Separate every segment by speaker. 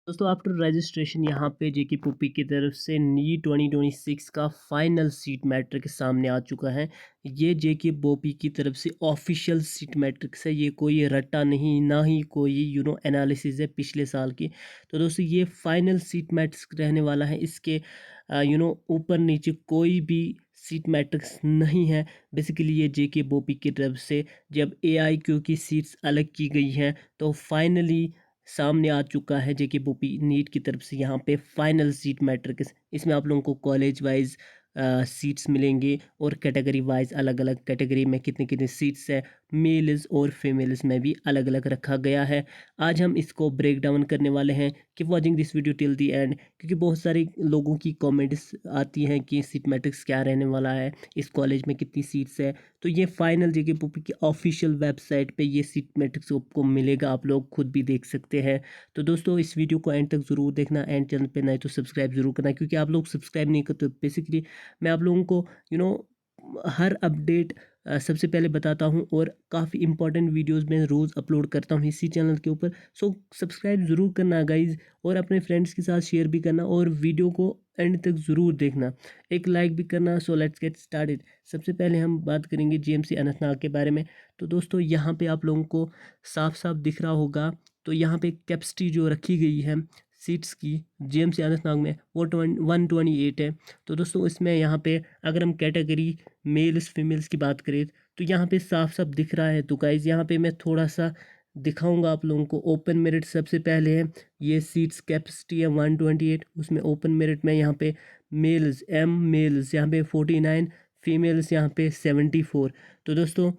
Speaker 1: दोस्तों after registration यहाँ पे जेके पीपी की तरफ से नीट 2026 का फाइनल सीट मैट्रिक सामने आ चुका है। ये जेके बोपी की तरफ से ऑफिशियल सीट मैट्रिक्स है, ये कोई रट्टा नहीं, ना ही कोई एनालिसिस है पिछले साल की। तो दोस्तों ये फाइनल सीट मैट्रिक्स रहने वाला है, इसके ऊपर नीचे कोई भी सीट मैट्रिक्स नहीं है। बेसिकली ये जेके बोपी की तरफ से जब एआईक्यू की सीट्स अलग की गई हैं तो फाइनली सामने आ चुका है जेके बोपी नीट की तरफ से यहाँ पे फाइनल सीट मैट्रिक्स। इसमें आप लोगों को कॉलेज वाइज सीट्स मिलेंगे और कैटेगरी वाइज अलग अलग कैटेगरी में कितनी कितनी सीट्स है, मेल्स और फीमेल्स में भी अलग अलग रखा गया है। आज हम इसको ब्रेक डाउन करने वाले हैं। Keep watching this video till the and, क्योंकि बहुत सारे लोगों की कमेंट्स आती हैं कि सीट मैट्रिक्स क्या रहने वाला है, इस कॉलेज में कितनी सीट्स है। तो ये फाइनल जेके पीपी की ऑफिशियल वेबसाइट पे ये सीट मैट्रिक्स आपको मिलेगा, आप लोग खुद भी देख सकते हैं। तो दोस्तों इस वीडियो को एंड तक ज़रूर देखना, एंड चैनल पे नए तो सब्सक्राइब जरूर करना, क्योंकि आप लोग सब्सक्राइब नहीं करते। बेसिकली मैं आप लोगों को हर अपडेट सबसे पहले बताता हूं और काफ़ी इंपॉर्टेंट वीडियोस मैं रोज़ अपलोड करता हूं इसी चैनल के ऊपर। सो सब्सक्राइब ज़रूर करना गाइज, और अपने फ्रेंड्स के साथ शेयर भी करना और वीडियो को एंड तक ज़रूर देखना, एक लाइक भी करना। So let's get started. सबसे पहले हम बात करेंगे जीएमसी अनंतनाग के बारे में। तो दोस्तों यहाँ पे आप लोगों को साफ साफ दिख रहा होगा, तो यहाँ पे कैपेसिटी जो रखी गई है सीट्स की जीएमसी अनंतनाग में वो 128 है। तो दोस्तों इसमें यहाँ पे अगर हम कैटेगरी मेल्स फीमेल्स की बात करें तो यहाँ पे साफ साफ दिख रहा है। तो गाइज यहाँ पे मैं थोड़ा सा दिखाऊंगा आप लोगों को। ओपन मेरिट सबसे पहले है, ये सीट्स कैपेसिटी है 128, उसमें ओपन मेरिट में यहाँ पे मेल्स मेल्स यहाँ पे 49, फीमेल्स यहाँ पे 74। तो दोस्तों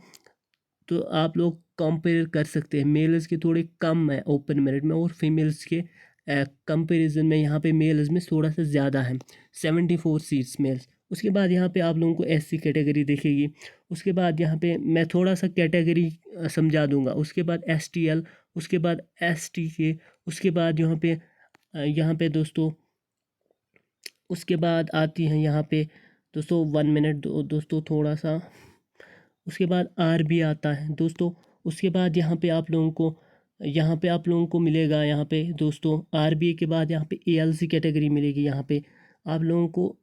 Speaker 1: तो आप लोग कंपेयर कर सकते हैं, मेल्स के थोड़े कम है ओपन मेरिट में और फीमेल्स के कंपैरिजन में यहाँ पे मेल्स में थोड़ा सा ज़्यादा है, 74 सीट्स मेल्स। उसके बाद यहाँ पे आप लोगों को एससी कैटेगरी दिखेगी। उसके बाद यहाँ पे मैं थोड़ा सा कैटेगरी समझा दूंगा। उसके बाद एसटीएल, उसके बाद एसटीके, उसके बाद यहाँ पे दोस्तों उसके बाद आती हैं यहाँ पे दोस्तों 1 मिनट दोस्तों थोड़ा सा। उसके बाद आर भी आता है दोस्तों। उसके बाद यहाँ पे आप लोगों को मिलेगा यहाँ पे दोस्तों आर बी ए के बाद यहाँ पे ए एल सी कैटेगरी मिलेगी। यहाँ पे आप लोगों को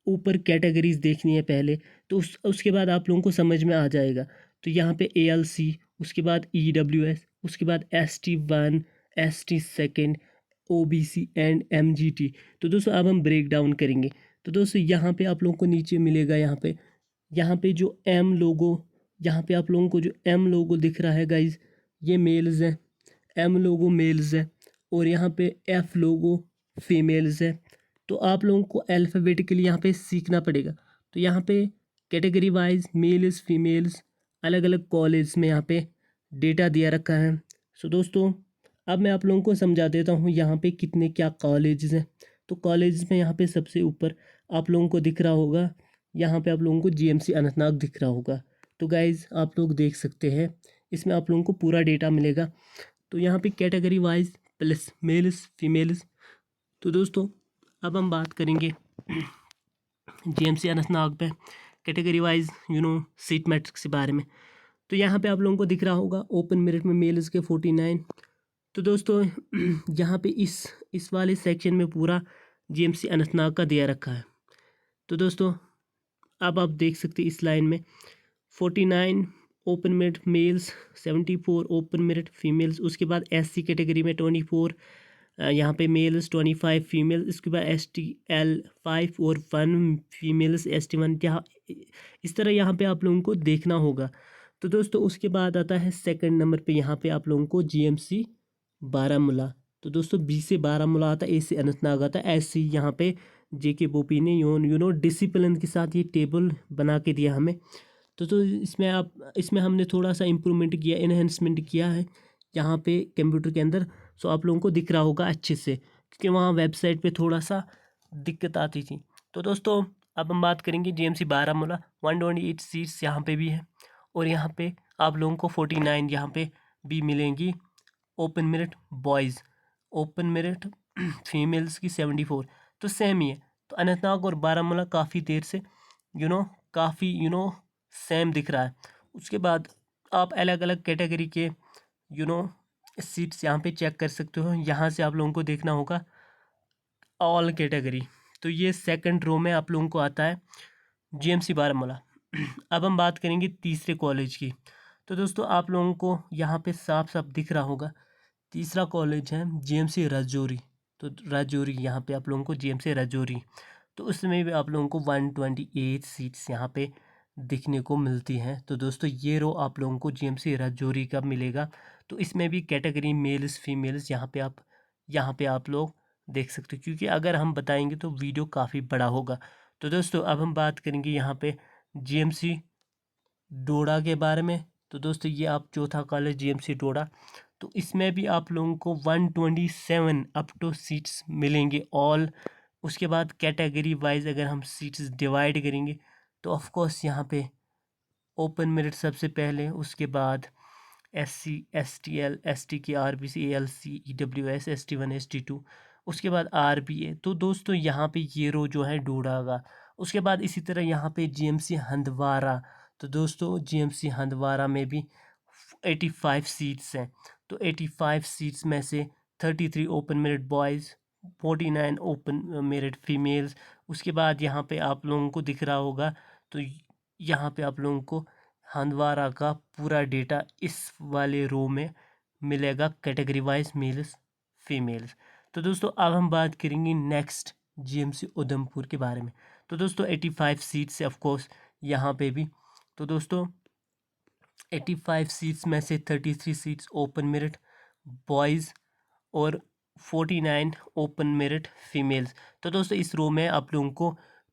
Speaker 1: ऊपर कैटेगरीज देखनी है पहले, तो उसके बाद आप लोगों को समझ में आ जाएगा। तो यहाँ पे ए एल सी, उसके बाद ई डब्ल्यू एस, उसके बाद S T one, S T second, O B C and M G T. तो दोस्तों अब हम ब्रेक डाउन करेंगे। तो दोस्तों यहाँ पे आप लोगों को नीचे मिलेगा यहाँ पे जो एम लोगो, यहाँ पे आप लोगों को जो एम लोगो दिख रहा है गाइज, ये मेल्स है, एम लोगो मेल्स है, और यहाँ पे एफ लोगो फीमेल्स है। तो आप लोगों को अल्फ़ाबेटिकली यहाँ पे सीखना पड़ेगा। तो यहाँ पे कैटेगरी वाइज मेल्स फीमेल्स अलग अलग कॉलेज में यहाँ पे डेटा दिया रखा है। सो दोस्तों अब मैं आप लोगों को समझा देता हूँ यहाँ पे कितने क्या कॉलेज हैं। तो कॉलेज में यहाँ पे सबसे ऊपर आप लोगों को दिख रहा होगा, यहाँ पे आप लोगों को जीएमसी अनंतनाग दिख रहा होगा। तो गाइज़ आप लोग देख सकते हैं, इसमें आप लोगों को पूरा डेटा मिलेगा। तो यहाँ पे category wise plus mails females. तो दोस्तों अब हम बात करेंगे जीएमसी अनंतनाग पे कैटेगरी वाइज सीट मैट्रिक्स के बारे में। तो यहाँ पे आप लोगों को दिख रहा होगा ओपन मेरिट में मेल्स के 49। तो दोस्तों यहाँ पे इस वाले सेक्शन में पूरा जीएमसी अनंतनाग का दिया रखा है। तो दोस्तों अब आप देख सकते हैं इस लाइन में 49 open merit males, 74 open merit females. उसके बाद एससी कैटेगरी में 24 यहाँ पे मेल्स, 25 फीमेल। इसके बाद एसटीएल 5 और 1 फीमेल्स, एसटी 1। यहाँ इस तरह यहाँ पे आप लोगों को देखना होगा। तो दोस्तों उसके बाद आता है सेकंड नंबर पे यहाँ पे आप लोगों को जीएमसी बारामूला। तो दोस्तों बी से बारामूला आता है, ए से अनंतनाग आता है, ऐसे यहाँ पे जेके बोपी ने डिसिप्लिन के साथ ये टेबल बना के दिया हमें। तो इसमें हमने थोड़ा सा इम्प्रूवमेंट किया, इन्हेंसमेंट किया है यहाँ पे कंप्यूटर के अंदर। सो आप लोगों को दिख रहा होगा अच्छे से, क्योंकि वहाँ वेबसाइट पे थोड़ा सा दिक्कत आती थी। तो दोस्तों अब हम बात करेंगे जीएमसी बारामूला 128 सीट्स यहाँ पे भी है, और यहाँ पे आप लोगों को 49 यहाँ पे भी मिलेंगी open merit boys, open merit females की 74। तो सेम ही है। तो अनंतनाग और बारामूला काफ़ी देर से काफ़ी सेम दिख रहा है। उसके बाद आप अलग अलग कैटेगरी के सीट्स यहाँ पे चेक कर सकते हो। यहाँ से आप लोगों को देखना होगा ऑल कैटेगरी। तो ये सेकंड रो में आप लोगों को आता है जीएमसी बारामूला। अब हम बात करेंगे तीसरे कॉलेज की। तो दोस्तों आप लोगों को यहाँ पे साफ साफ दिख रहा होगा तीसरा कॉलेज है जीएमसी राजौरी। तो राजौरी यहाँ पे आप लोगों को जीएमसी राजौरी, तो उसमें भी आप लोगों को 128 सीट्स यहाँ पे दिखने को मिलती हैं। तो दोस्तों ये रो आप लोगों को जीएमसी राजौरी का मिलेगा। तो इसमें भी कैटेगरी मेल्स फीमेल्स यहाँ पे आप लोग देख सकते हो, क्योंकि अगर हम बताएंगे तो वीडियो काफ़ी बड़ा होगा। तो दोस्तों अब हम बात करेंगे यहाँ पे जीएमसी डोडा के बारे में। तो दोस्तों ये आप चौथा कॉलेज जीएमसी डोडा, तो इसमें भी आप लोगों को 127 अप टू सीट्स मिलेंगे ऑल। उसके बाद कैटेगरी वाइज अगर हम सीट्स डिवाइड करेंगे तो ऑफ कोर्स यहाँ पे ओपन मेरिट सबसे पहले, उसके बाद SC STL ST की RBC ALC EWS ST1 ST2, उसके बाद RBA। तो दोस्तों यहाँ पे ये रो जो है डोडा का। उसके बाद इसी तरह यहाँ पे GMC हंदवारा। तो दोस्तों GMC हंदवारा में भी 85 सीट्स हैं। तो 85 सीट्स में से 33 open merit boys, 49 open merit females. उसके बाद यहाँ पे आप लोगों को दिख रहा होगा, तो यहाँ पे आप लोगों को हंदवारा का पूरा डेटा इस वाले रो में मिलेगा कैटेगरी वाइज मेल्स फीमेल्स। तो दोस्तों अब हम बात करेंगे नेक्स्ट जीएमसी उधमपुर के बारे में। तो दोस्तों 85 सीट्स है ऑफ कोर्स यहाँ पे भी। तो दोस्तों 85 सीट्स में से 33 सीट्स ओपन मेरिट बॉयज़ और 49 ओपन मेरिट फीमेल्स। तो दोस्तों इस रो में आप लोगों को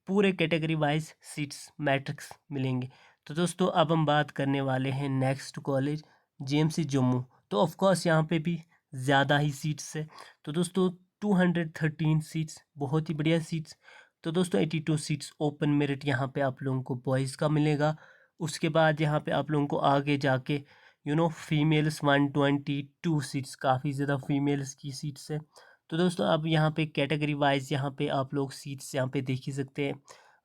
Speaker 1: पूरे कैटेगरी वाइज सीट्स मैट्रिक्स मिलेंगे। तो दोस्तों अब हम बात करने वाले हैं नेक्स्ट कॉलेज जीएमसी जम्मू। तो ऑफ कोर्स यहाँ पे भी ज़्यादा ही सीट्स है। तो दोस्तों 213 सीट्स, बहुत ही बढ़िया सीट्स। तो दोस्तों 82 सीट्स ओपन मेरिट यहाँ पे आप लोगों को बॉयज़ का मिलेगा। उसके बाद यहाँ पे आप लोगों को आगे जाके फीमेल्स 122 सीट्स, काफ़ी ज़्यादा फीमेल्स की सीट्स है। तो दोस्तों अब यहाँ पे कैटेगरी वाइज यहाँ पे आप लोग सीट्स यहाँ पे देख ही सकते हैं।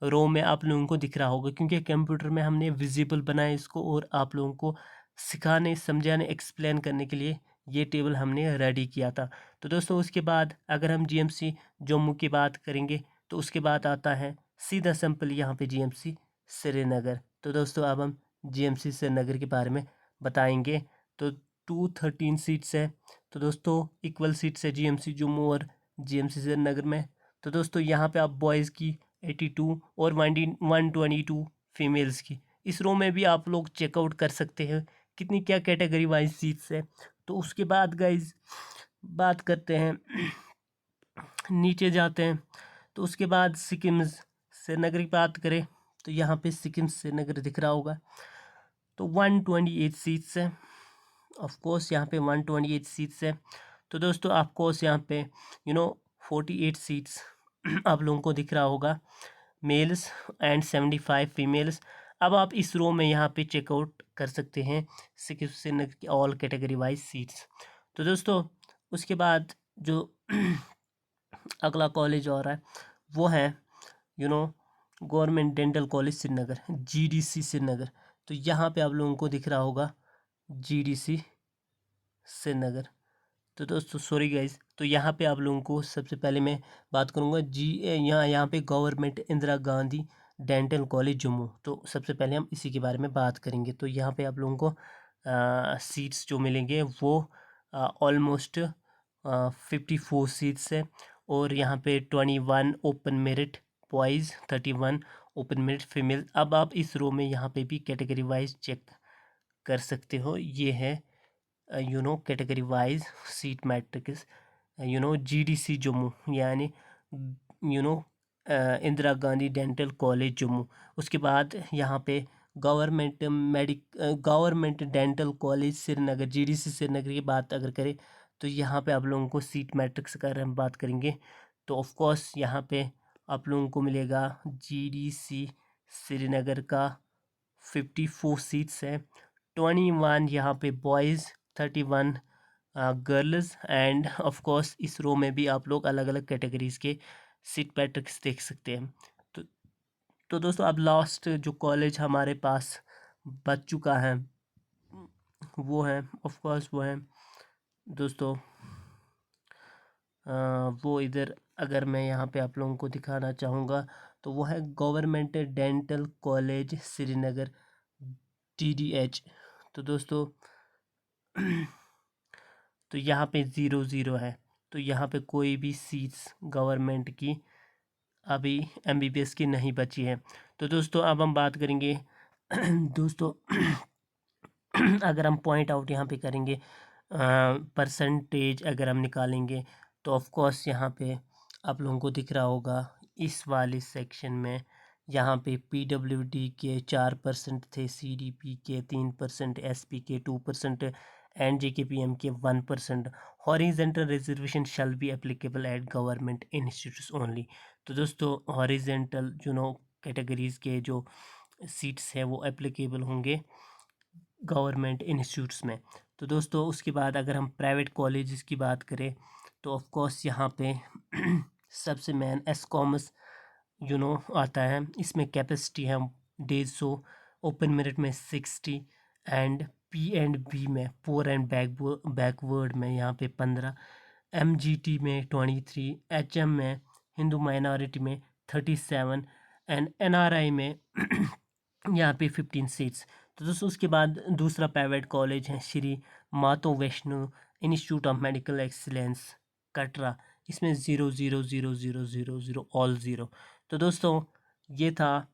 Speaker 1: रो में आप लोगों को दिख रहा होगा, क्योंकि कंप्यूटर में हमने विजिबल बनाया इसको, और आप लोगों को सिखाने समझाने एक्सप्लेन करने के लिए ये टेबल हमने रेडी किया था। तो दोस्तों उसके बाद अगर हम जीएमसी जम्मू की बात करेंगे तो उसके बाद आता है सीधा सिंपल यहाँ पे जीएमसी श्रीनगर। तो दोस्तों अब हम जीएमसी श्रीनगर के बारे में बताएंगे। तो 213 सीट्स है। तो दोस्तों इक्वल सीट्स है जीएमसी जम्मू और जीएमसी श्रीनगर में। तो दोस्तों यहाँ पे आप बॉयज़ की 82 और 122 फीमेल्स की, इस रो में भी आप लोग चेकआउट कर सकते हैं कितनी क्या कैटेगरी वाइज सीट्स है। तो उसके बाद गाइज बात करते हैं नीचे जाते हैं। तो उसके बाद सिक्किम श्रीनगर की बात करें तो यहाँ पे सिक्किम श्रीनगर दिख रहा होगा। तो 128 सीट्स है ऑफ कोर्स यहाँ पे 128 सीट्स है। तो दोस्तों ऑफ कोर्स यहाँ पे 48 सीट्स आप लोगों को दिख रहा होगा मेल्स एंड 75 फीमेल्स। अब आप इस रो में यहाँ पे चेकआउट कर सकते हैं सिक्किम श्रीनगर की ऑल कैटेगरी वाइज सीट्स। तो दोस्तों उसके बाद जो अगला कॉलेज और है वो है government dental college Srinagar, GDC Srinagar. तो यहाँ पे आप लोगों को दिख रहा होगा GDC श्रीनगर। तो दोस्तों सॉरी गाइज, तो यहाँ पे आप लोगों को सबसे पहले मैं बात करूँगा यहाँ पे government Indira Gandhi dental college Jammu. तो सबसे पहले हम इसी के बारे में बात करेंगे। तो यहाँ पे आप लोगों को सीट्स जो मिलेंगे वो ऑलमोस्ट 54 सीट्स है। और यहाँ पे 21 open merit boys, 31 open merit female. अब आप इस रो में यहाँ पे भी कैटेगरी वाइज चेक कर सकते हो। ये है category wise seat matrix GDC Jammu, यानी इंदिरा गांधी डेंटल कॉलेज जम्मू। उसके बाद यहाँ पे government dental college Srinagar, GDC Srinagar की बात अगर करें तो यहाँ पे आप लोगों को सीट मैट्रिक्स का अगर हम बात करेंगे तो ऑफ कोर्स यहाँ पे आप लोगों को मिलेगा GDC श्रीनगर का 54 सीट्स है। 21 यहाँ पे boys, 31 girls end of course इस रो में भी आप लोग अलग अलग कैटेगरीज़ के सीट मैट्रिक्स देख सकते हैं। तो तो दोस्तों अब लास्ट जो कॉलेज हमारे पास बच चुका है वो है ऑफ कोर्स वो है दोस्तों वो इधर अगर मैं यहाँ पे आप लोगों को दिखाना चाहूँगा तो वो है government dental college Srinagar TDH। तो दोस्तों तो यहाँ पे 0-0 है, तो यहाँ पे कोई भी सीट्स गवर्नमेंट की अभी MBBS की नहीं बची है। तो दोस्तों अब हम बात करेंगे दोस्तों अगर हम पॉइंट आउट यहाँ पे करेंगे परसेंटेज अगर हम निकालेंगे तो ऑफ कोर्स यहाँ पे आप लोगों को दिख रहा होगा इस वाले सेक्शन में यहाँ पे PWD के 4% थे, CDP के 3%, SP के 2% एंड JKPM के 1%। Horizontal reservation shall be applicable eight government institutes only. तो दोस्तों हॉरिजेंटल कैटेगरीज के जो सीट्स हैं वो एप्लीकेबल होंगे गवर्नमेंट इंस्टीट्यूट्स में। तो दोस्तों उसके बाद अगर हम प्राइवेट कॉलेजेस की बात करें तो ऑफ कोर्स यहाँ पे सबसे मेन एस कॉमर्स आता है। इसमें कैपेसिटी है 150, ओपन मेरिट में 60 एंड P&B में पुअर एंड बैकवर्ड में यहाँ पे 15, MGT में 23, HM में हिंदू माइनॉरिटी में 37 एंड NRI में यहाँ पे 15 सीट्स। तो दोस्तों उसके बाद दूसरा प्राइवेट कॉलेज है Shri Mata Vaishno institute of medical excellence Katra. इसमें 0 0 0 0 0 0 ऑल 0। तो दोस्तों ये था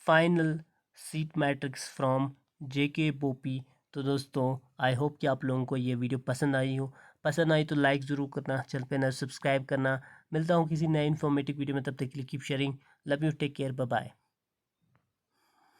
Speaker 1: final seat matrix from JK बोपी। तो दोस्तों आई होप कि आप लोगों को ये वीडियो पसंद आई हो। पसंद आई तो लाइक ज़रूर करना, चैनल पे नए सब्सक्राइब करना। मिलता हूँ किसी नए इन्फॉर्मेटिव वीडियो में, तब तक के लिए keep sharing. Love you, take care, bye bye.